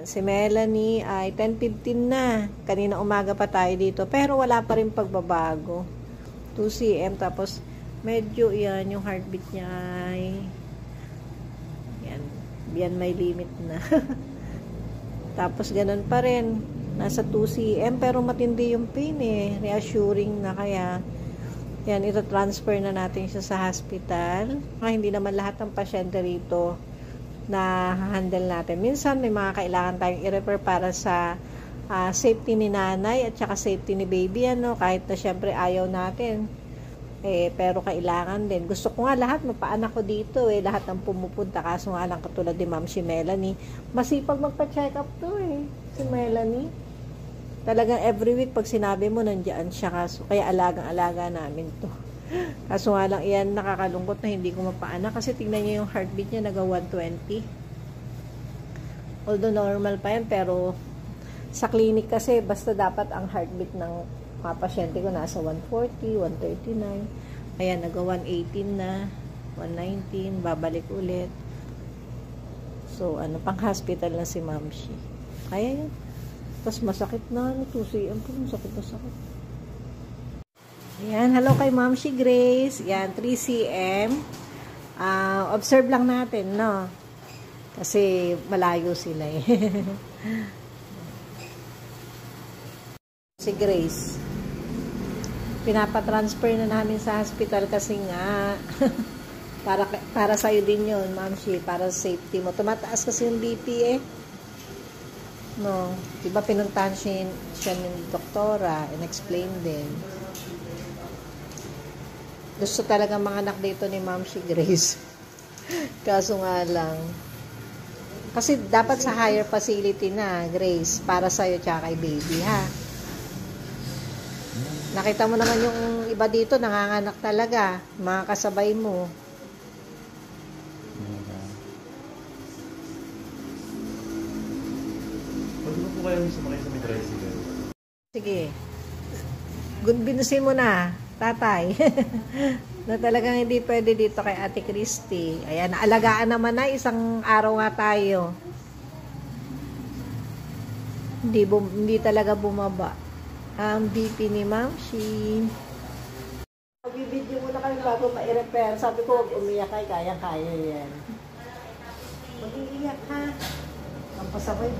Si Melanie ay 10:15 na. Kanina umaga pa tayo dito. Pero wala pa rin pagbabago. 2 cm. Tapos medyo yan, yung heartbeat niya ay yan may limit na. Tapos ganun pa rin. Nasa 2 cm. Pero matindi yung pain eh. Reassuring na kaya. Yan, ito-transfer na natin siya sa hospital. Hindi naman lahat ng pasyente rito na handle natin. Minsan may mga kailangan tayong i-refer para sa safety ni nanay at saka safety ni baby, ano, kahit na syempre ayaw natin. Pero kailangan din. Gusto ko nga lahat, mapaanak ko dito lahat ng pumupunta. Kaso nga lang katulad ni Ma'am si Melanie, masipag magpa-check up to si Melanie. Talagang every week pag sinabi mo nandiyan siya, kaso kaya alagang-alaga namin to. Kaso nga lang iyan nakakalungkot na hindi ko mapaanak kasi tingnan niyo yung heartbeat niya naga 120. Although normal pa yan, pero sa clinic kasi basta dapat ang heartbeat ng mga pasyente ko nasa 140, 139. Ayan, naga 118 na, 119, babalik ulit. So, pang hospital na si Mamshi. Kaya yun. Tapos masakit na, 2 cm po, masakit na sakit. Ayan, hello kay Mamshi Grace. Ayan, 3 cm. Observe lang natin, no? Kasi malayo sila Si Grace. Pinapatransfer na namin sa hospital kasi nga para sa'yo din yun, Mamshi, para safety mo. Tumataas kasi yung BP No, diba pinuntahan siya ng doktora and explain din. Gusto talaga mga anak dito ni Ma'am si Grace. Kaso nga lang, kasi dapat sa higher facility na, Grace, para sa'yo tsaka kay baby, ha? Nakita mo naman yung iba dito, nanganganak talaga, mga kasabay mo. Pwede mo po kayo sumakay sa may tricycle? Sige. Binusin mo na, tatay. Na talagang hindi pwede dito kay Ate Christy. Ayan, naalagaan naman na, isang araw nga tayo. Hindi talaga bumaba ang BP ni Ma'am Shi. Magbibideo muna kami bago ma-repair. Sabi ko, huwag umiyak kay kayang-kaya yan. Mag-iiyak ha. Ang pasabay.